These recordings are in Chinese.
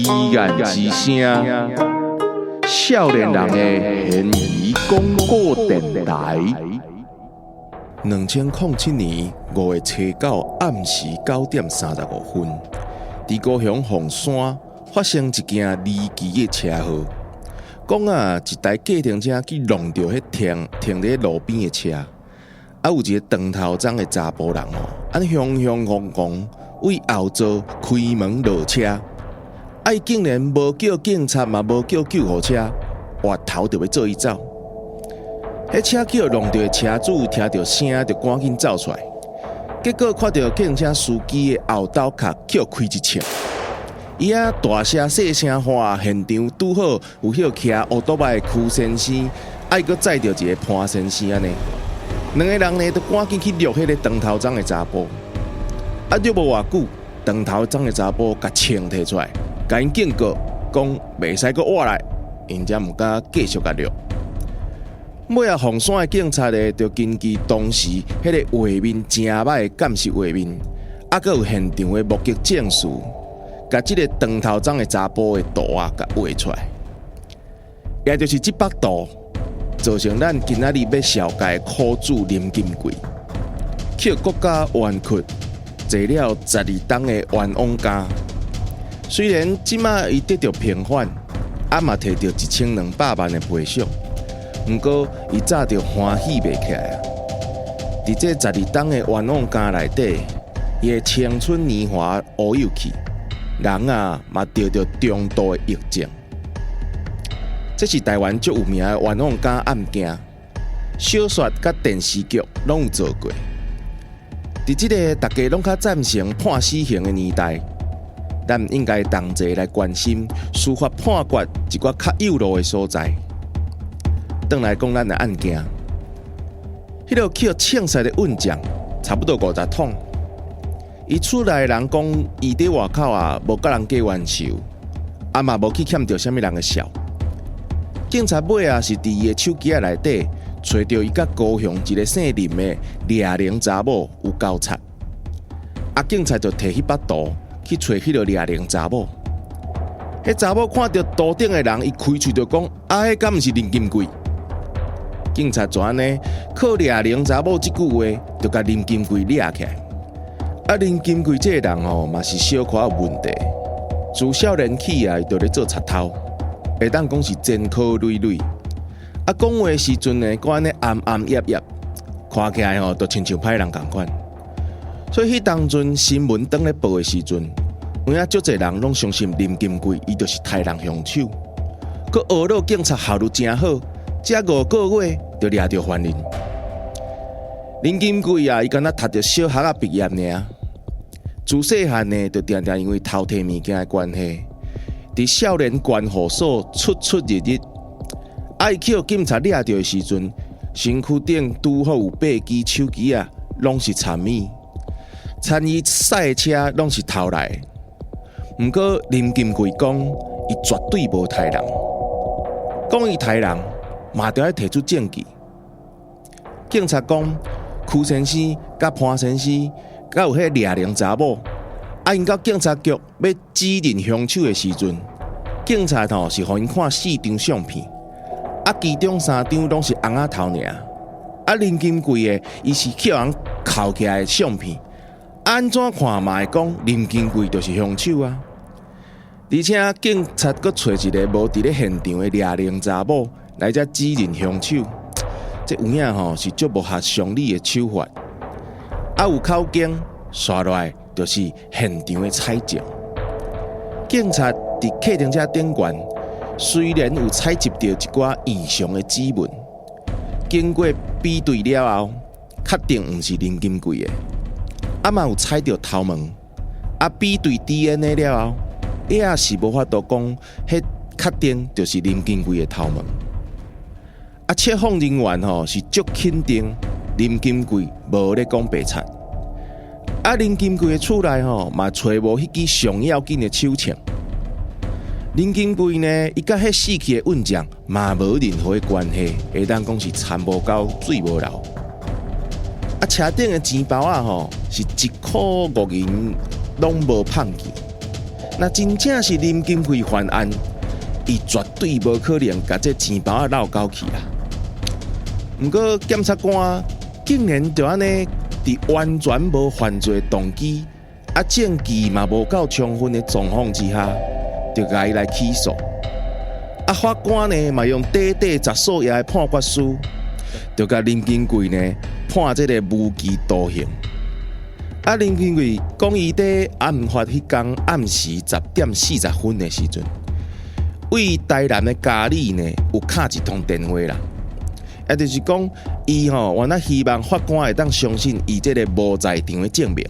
依然之声，少年人的嫌疑广播电台。2007年5月7暗时9点35分，在高雄凤山发生一件离奇的车祸。讲一台计程车去弄到迄停在路边的车，有一个长头棕的查甫人雄雄狂狂为后座开门落车，伊竟然无叫警察嘛，无叫救护车，滑头就要做伊走。迄车叫弄到的车主听到声就赶紧走出来，结果看到计程车司机的后斗壳撬开一枪。伊大声细声喊，现场拄好有迄骑乌多摆的邱先生，还佫载着一个潘先生安尼，两个人呢都赶紧去掠迄个长头棕的查甫。掠无偌久，长头棕的查甫甲枪摕出来，甲因警告讲袂使佫活来，因才毋敢继续甲掠。尾凤山的警察呢，就根据当时迄个画面真歹的监视画面，佫有现场的目击证词。甲即个长头棕的查甫的图甲画出来，也就是这幅图，造成咱今仔日要小解苦主林金贵，去国家冤屈坐了12冬的冤枉监。虽然即马伊得到平反，嘛摕到1200万的赔偿，不过伊早就欢喜袂起来。伫这12冬的冤枉监内底，伊的青春年华乌有去。人嘛得到重度的疫症，这是台湾最有名的冤枉监案件，小说甲电视剧拢有做过。伫这个大家拢较赞成判死刑的年代，咱应该同齐来关心司法判决一寡较有路的所在。转来讲咱的案件，迄个去枪杀的运将差不多50桶。伊厝内的人讲，伊伫外口无甲人计冤仇，嘛无去欠着啥物人的笑。警察尾是伫伊的手机内底找到伊甲高雄一个姓林的掠龄查某有交叉，警察就摕迄幅图去找迄个掠龄查某。迄查某看到图顶的人，伊开喙就讲：迄敢毋是林金贵？警察就安尼靠掠龄查某即句话，就甲林金贵掠起来。林金贵这个人嘛是小可有问题，自少年起就咧做贼头，会当讲是前科累累。讲话时阵呢，搁安尼暗暗夜夜，看起来就亲像歹人共款。所以迄当阵新闻登咧报的时阵，有影足侪人拢相信林金贵伊就是杀人凶手，佮学了警察效率真好，才5个月就掠着犯人。林金贵伊敢若读着小学毕业尔。自细汉呢，就常常因为偷摕物件的关系，伫少年监护所出入入。伊去警察掠着的时阵，身躯顶拄好有8支手机拢是残米，参与赛车拢是偷来的。不过林金贵讲，伊绝对无杀人，讲伊杀人，嘛着要提出证据。警察讲，邱先生甲潘先生。甲有迄掠龄查某，因到警察局要指认凶手的时阵，警察是互因看4张相片，其中3张拢是红仔头尔。林金贵的，伊是叫人扣起来的相片，安怎看嘛会讲林金贵就是凶手啊！而且警察阁找一个无伫咧现场的掠龄查某来遮指认凶手，这有影是足无合常理的手法。有口径，刷落来就是现场的采证。警察伫客程车顶悬，虽然有采集到一寡异常的指纹，经过比对了后，确定毋是林金贵的。嘛有采到头毛，比对 DNA 了后，也是无法度讲，迄确定就是林金贵的头毛。测谎人员是足肯定。林金贵无咧讲白贼，林金贵的厝内嘛找无迄支上要紧的手枪。林金贵呢，伊甲迄死去的运将嘛无任何的关系，会当讲是田无沟水无流。车顶的钱包是1块5银拢无碰去，那真正是林金贵犯案，伊绝对无可能把这钱包啊绕高去啦。不过检察官竟然就安尼，伫完全无犯罪动机，证据嘛无够充分的状况之下，就甲伊来起诉。法官呢嘛用短10数页的判决书，就甲林金贵呢判这个无期徒刑。林金贵讲伊在案发迄天暗时10:40的时阵，为台南的家里呢有敲一通电话啦，就是讲伊原来希望法官会当相信伊这个无在场的证明，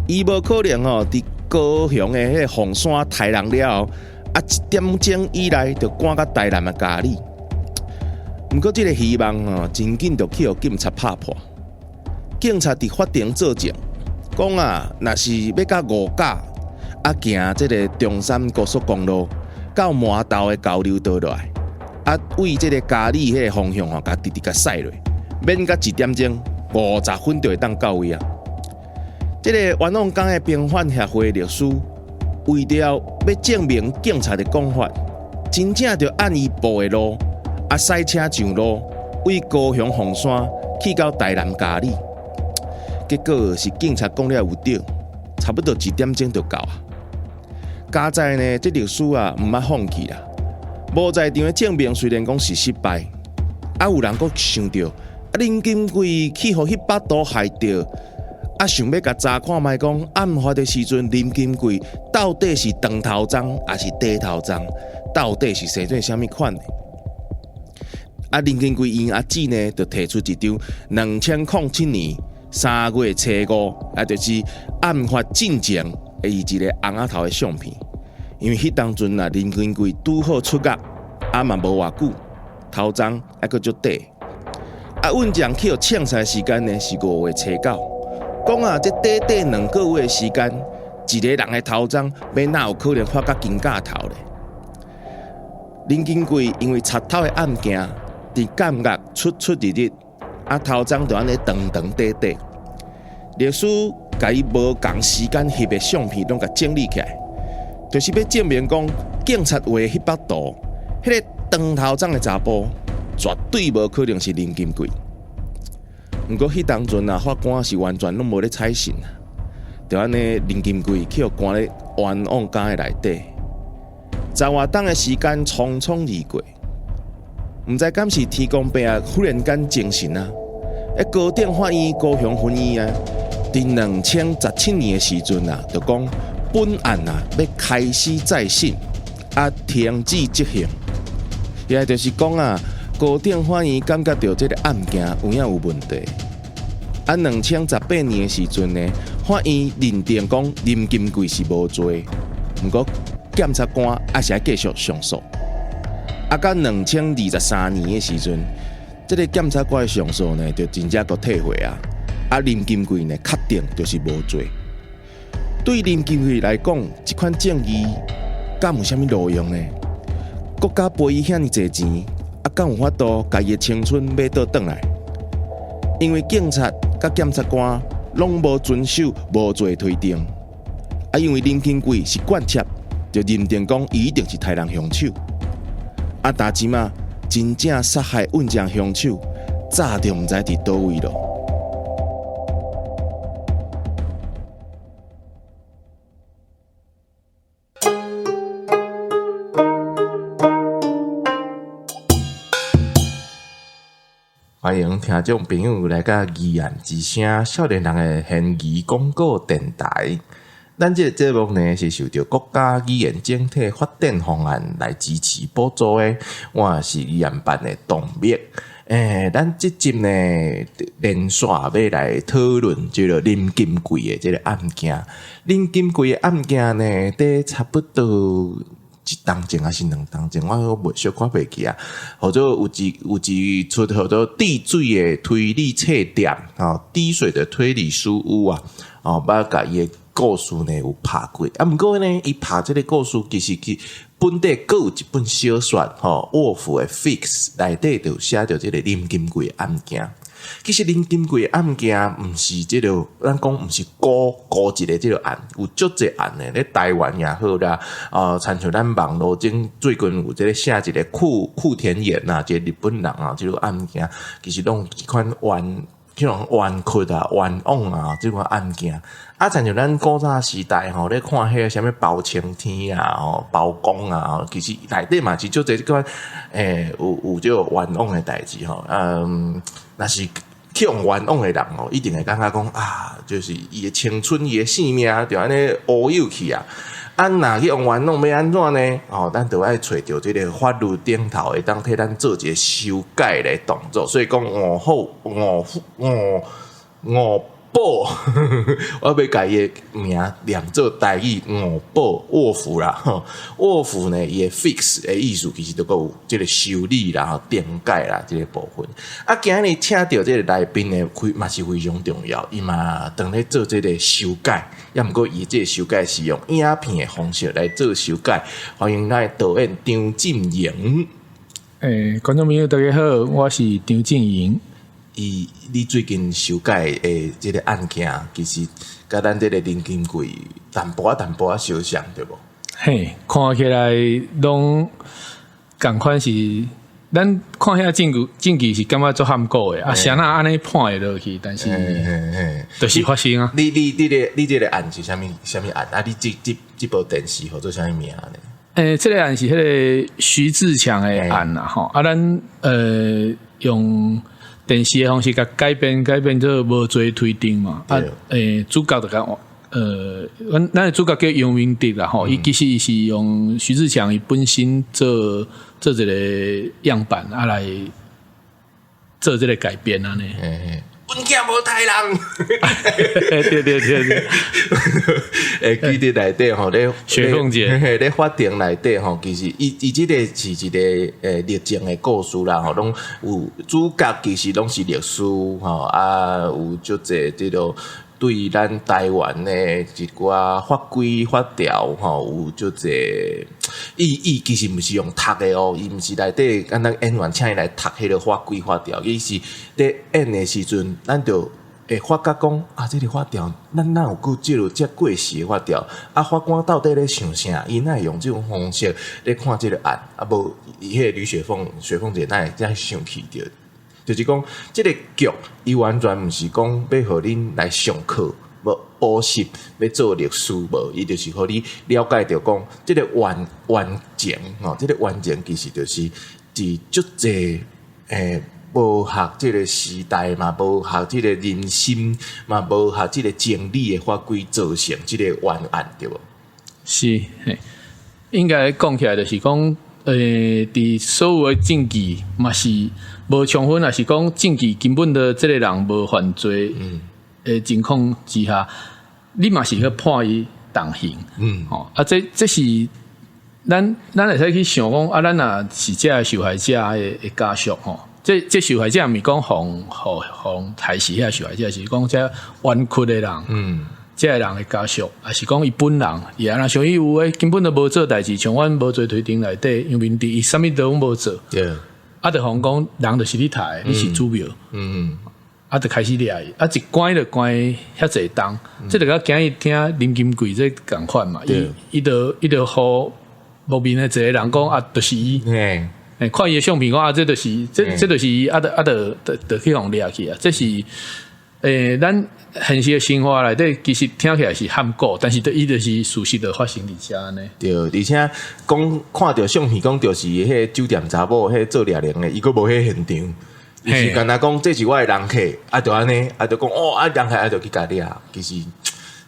伊无可能伫高雄的迄个凤山杀人了后，1点钟以内就赶到台南的家里。不过这个希望真紧就去互警察拍破，警察伫法庭作证。讲若是要甲五甲行这个中山高速公路到麻豆的交流道落来，为这个家里迄个方向甲直直甲驶落，免甲1点钟50分就会当到位啊。这个冤枉港的平反协会律师为了要证明警察的讲法，真正就按伊步的路驶车上路，为高雄凤山去到台南家里。结果是警察讲了有对，差不多1点钟就到啊。加在呢，这律师毋捌放弃啦。无在场的证明虽然讲是失败，有人阁想到林金贵去互迄把刀害着，想要甲查看卖讲案发的时阵，林金贵到底是长头鬃还是低头鬃，到底是生做啥物款的？林金贵因阿姊呢，就提出一张2007年3月初5，就是案发进前的一个红仔头的相片。因为迄当阵林金贵拄好出狱，嘛无偌久，头鬃还阁足短。阮将去互抢菜时间呢是5月初9，讲这短2个月的时间，一个人的头鬃要哪有可能发到金甲头咧？林金贵因为插头的案件，伫监狱出入入。头鬃就安尼长短短短，律师甲伊无共时间翕的相片拢甲整理起来，就是要证明讲警察画迄把刀，迄个长头鬃的查甫绝对无可能是林金贵。不过迄当阵法官是完全拢无咧采信啊，就安尼林金贵去互关咧冤枉监的内底，10外档的时间匆匆而过。毋知敢是天公伯忽然间精神啊！高等法院高雄分院伫2017年的时阵就讲本案要开始再审，停止执行。也就是讲高等法院感觉到这个案件有影有问题。2018年的时阵呢，法院认定讲林金贵是无罪，不过检察官还是要继续上诉。到2023年的时阵，这个检察官的上诉呢，就真正退回林金贵呢，确定就是无罪。对林金贵来讲，这款正义敢有啥物路用呢？国家赔伊遐尼侪钱，敢有法度家己的青春买倒转来？因为警察甲检察官拢无遵守无罪推定，因为林金贵是惯窃，就认定讲伊一定是杀人凶手。但即马真正杀害阮将凶手，早就毋知伫倒位咯。欢迎听众朋友来到疑案之声少年人的嫌疑广告电台。咱这个节目呢是受到国家语言整体发展方案来支持补助的，我是语言班的董秘。咱这集呢连续要来讨论这个林金贵的这个案件。林金贵的案件呢，在差不多1档前还是2档前，我袂小看袂记或者有一出叫做滴水的推理册店滴水的推理书屋捌甲伊的故事呢有拍过，不过呢，伊拍这个故事其实本地各有一本小说，沃夫的 Fix 内底就写着这个林金贵的案件。其实林金贵案件毋是即个，咱讲毋是孤一个即个案，有足侪案诶，咧台湾也好啦，参像咱网络顶最近有即个写一个库田彦啊，即个日本人啊，即个案件其实拢一款迄种冤屈啊、冤枉啊，即款案件。啊，参像咱古早时代吼，咧看迄个啥物包青天啊、包公啊，其实内底嘛是足侪即款有即个冤枉诶代志吼。若是去用冤枉诶人吼，一定会感觉讲啊，就是伊诶青春、伊诶性命就安尼乌有去啊。若去用冤枉要安怎呢？咱就爱找着即个法律顶头会当替咱做一个修改诶动作。所以讲五宝，我要甲伊诶名念做台语五宝卧符啦。卧符呢，伊诶 fix 诶意思其实都有即个修理啦、点改啦即个部分。今日请到即个来宾呢，嘛是非常重要，伊嘛当咧做即个修改，也毋过伊即个修改是用影片诶方式来做修改。欢迎咱导演张进营。观众朋友大家好，我是张进营。你最近修改诶，即个案件，其实甲咱即个林金贵淡薄相像，对无？嘿，看起来拢共款是，咱看遐证据是感觉足含糊诶，谁那安尼判会落去，但是就是发生啊。你即个案是啥物案？你这部电视叫做啥物名呢？这个案是迄个徐志强诶案啦，吼咱用电视的方式甲改编做无罪推定嘛。主角就讲咱的主角叫杨明德啦吼，伊其实是用徐志强伊本身做一个样板来做这个改编啊呢。阮囝无杀人。对。记得内底吼咧，雪凤姐咧法庭内底吼，其实伊即个是一个历证的故事啦吼，拢有主角其实拢是律师吼，有足侪即个对咱台湾的一寡法规法条吼，有足侪伊其实毋是用读的哦，伊毋是内底咱演员请伊来读迄个法规法条，伊是咧演的时阵，咱就会发觉讲这个法条，咱哪有够即个遮过时的法条？法官到底咧想啥？伊哪会用即种方式咧看即个案？无伊迄个雪凤姐哪会遮想起着？就是讲，即个剧伊完全毋是讲要互恁来上课，无补习，要做律师，无伊就是互你了解着讲，即个冤情吼，即个冤情其实就是伫足侪无学即个时代嘛，无学即个人心嘛，无学即个情理的法规造成即个冤案，对无？是，应该讲起来就是讲，伫所有的证据嘛是无充分，也是讲证据根本的即个人无犯罪的情况之下，你嘛是去判伊重刑。这是咱会使去想讲，咱若是这受害者的家属吼。这受害者毋是讲互害死遐受害者，是讲这冤屈的人，这个人的家属，也是讲伊本人，伊安那像伊有诶根本都无做代志，像阮无做推定内底，杨明德伊啥物都拢无做，就互讲人就是你杀，你是主谋，就开始掠伊，一关就关遐济冬，这就甲今日听林金贵这共款嘛，伊就互无面的一个人讲就是伊。看伊的相片讲这就是伊，就去互掠去啊！这是咱现实的生活内底，其实听起来是含糊，但是伊就是事实就发生伫遮呢。对，而且讲看到相片，讲就是迄酒店查某，迄做掠人的，伊佫无迄现场，伊是干那讲这是我的人客，就安尼，就讲人客就去甲掠，其实。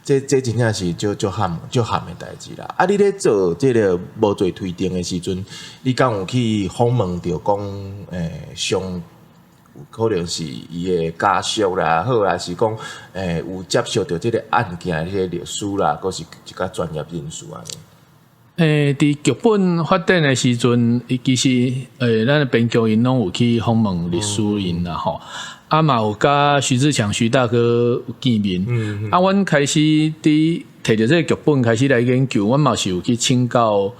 这真正是足含的代志啦！你咧做这个无罪推定的时阵，你敢有去访问着讲，上可能是伊的家属啦，好啦，是讲有接受着这个案件的迄个律师啦，或是一个专业人士啊。伫剧本发展的时阵，其实咱的编剧因拢有去访问律师因啦吼。嘛有甲徐志强徐大哥有见面，阮开始伫摕着这个剧本开始来研究，阮嘛是有去请教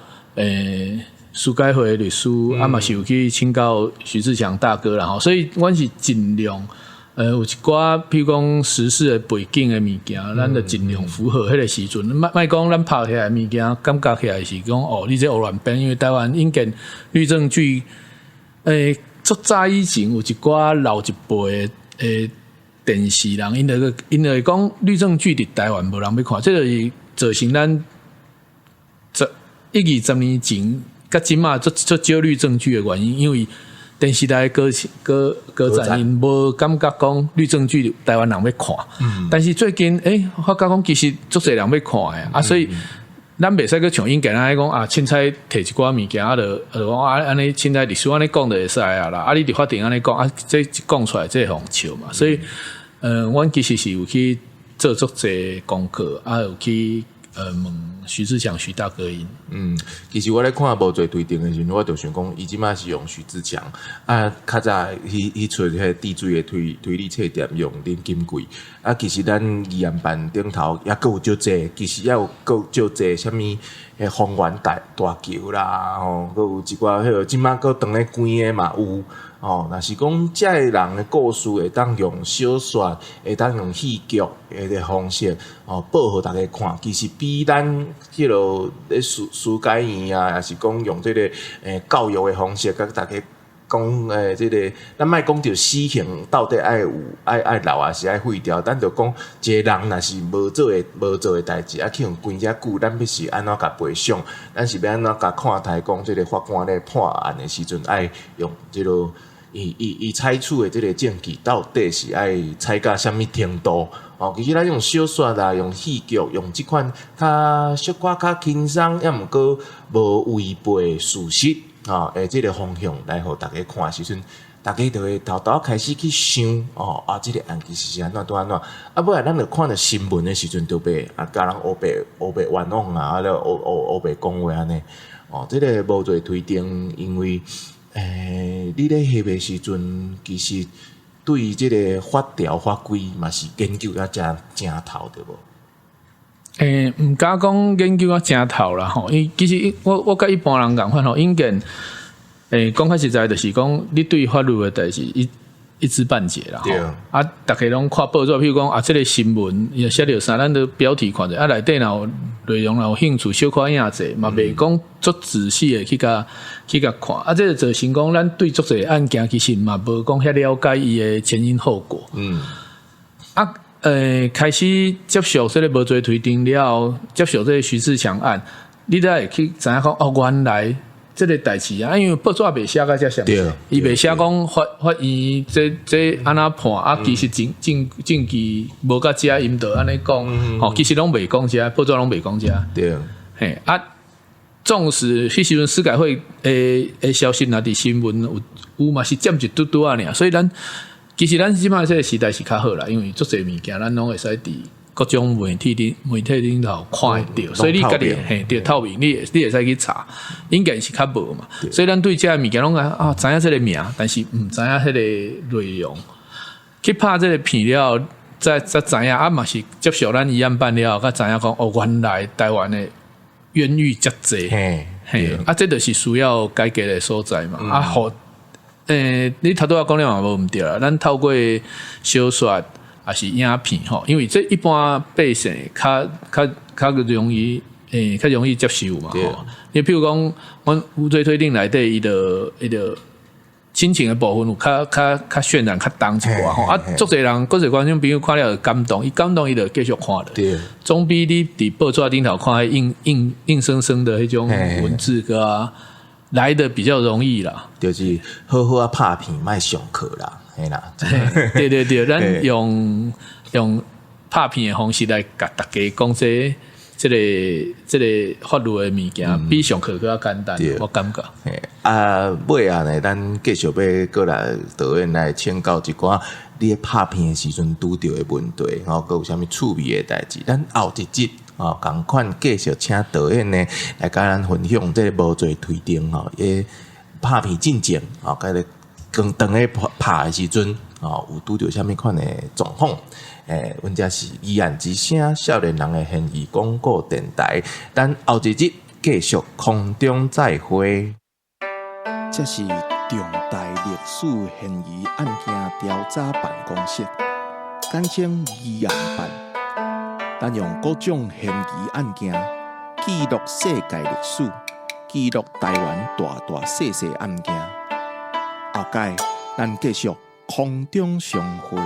司改会的律师，嘛是有去请教徐志强大哥啦吼，所以阮是尽量有一寡譬如讲时事的背景的物件，咱就尽量符合迄个时阵。莫讲咱拍起来物件，感觉起来是讲哦，你这胡乱编，因为台湾引进律政剧，足早以前有一寡老一辈的电视人，因就讲律政剧伫台湾无人要看，这就是造成咱10-20年前甲即马足少律政剧的原因，因为电视台歌仔因无感觉讲律政剧台湾人要看，但是最近发觉讲其实足侪人要看的所以咱袂使去像因家咱讲凊彩摕一寡物件就讲安尼凊彩历史安尼讲就会使啦，你伫法庭安尼讲这一讲出来这互笑嘛，所以阮其实是有去做足侪功课有去问徐志强徐大哥因。其实我咧看无做推定的时候，我就想讲，伊即摆是用徐志强较早迄出迄滴水的推理册店用林金贵其实咱议案办顶头也够有少济，其实也有够少济啥物方圆大桥啦，佮有一寡迄个即摆佮当咧关的嘛有。若是讲遮个人的故事会当用小说，会当用戏剧的方式报互大家看，其实比咱迄落咧书解院也是讲用这个教育的方式，甲大家讲这个，咱莫讲着死刑到底爱有爱留还是爱废掉，咱就讲一个人若是无做的代志，去用关遮久，咱要是安怎甲赔偿，咱是要安怎甲看待讲这个法官咧判案的时阵，爱用这个。伊采取的这个证据到底是爱采到什么程度？其实咱用小说啦，用戏剧，用即款较小可较轻松，也毋过无违背事实这个方向来互大家看的时阵，大家就会偷偷开始去想这个案其实是安怎安怎尾来咱就看到新闻的时阵，就被甲人黑白冤枉黑白讲话安尼这个无做推定，因为。你咧翕的时阵，其实对即个法条法规嘛是研究啊正透对无？毋敢讲研究啊正透啦吼，因为其实我甲一般人共款吼，应该讲较实在就是讲，你对法律的代志一知半解啦吼。大家拢看报纸，譬如讲这个新闻也写着啥，咱都标题看者内底若有内容若有兴趣，小可影者嘛袂讲足仔细的去甲看这就成讲咱对足侪案件其实嘛无讲遐了解伊的前因后果。开始接受这个无罪推定了，接受这个徐志强案，你才会去知影讲原来。这个代志因为报纸袂写甲遮详细，伊袂写讲法院这安怎判其实证据无甲遮因就安尼讲，其实拢袂讲遮，报纸拢袂讲遮。对，纵使迄时阵司改会诶消息若伫新闻有嘛是占一嘟嘟尔，所以其实咱即摆这个时代是较好啦，因为足侪物件咱拢会使伫。各种媒体顶头看得到，所以你家己对透明，你会使去查，应该是较无嘛。所以咱对这物件拢知影这个名，但是毋知影迄个内容。去拍这个片了，再知影嘛是接受咱议案办了，才知影讲原来台湾的冤狱遮济，这就是需要改革的所在嘛。你头拄仔讲了嘛无毋对啦，咱透过小说。也是影片吼，因为这一般百姓较容易较容易接受嘛吼。你譬如讲，阮无罪推定内底伊就亲情的部分有较渲染较重一寡吼。足侪人各侪观众朋友看了感动，伊感动伊就继续看了。对，总比你伫报纸顶头看硬生生的迄种文字个来的比较容易啦。就是好好拍片，莫上课啦。对，咱用拍片的方式来甲大家讲这个法律的物件，比上课更简单，我感觉。尾呢，咱继续要过来导演来请教一寡你咧拍片的时阵拄到的问题，还有啥物趣味的代志。咱后一集同款继续请导演呢来甲咱分享这个无罪推定拍片进前甲咧。刚当咧拍的时阵有拄到啥物款的状况？阮遮是议案之声少年人的现役广告电台，咱后一日继续空中再会。这是重大历史嫌疑案件调查办公室，简称疑案办，咱用各种嫌疑案件记录世界历史，记录台湾大大小小案件。后届咱继续空中相会。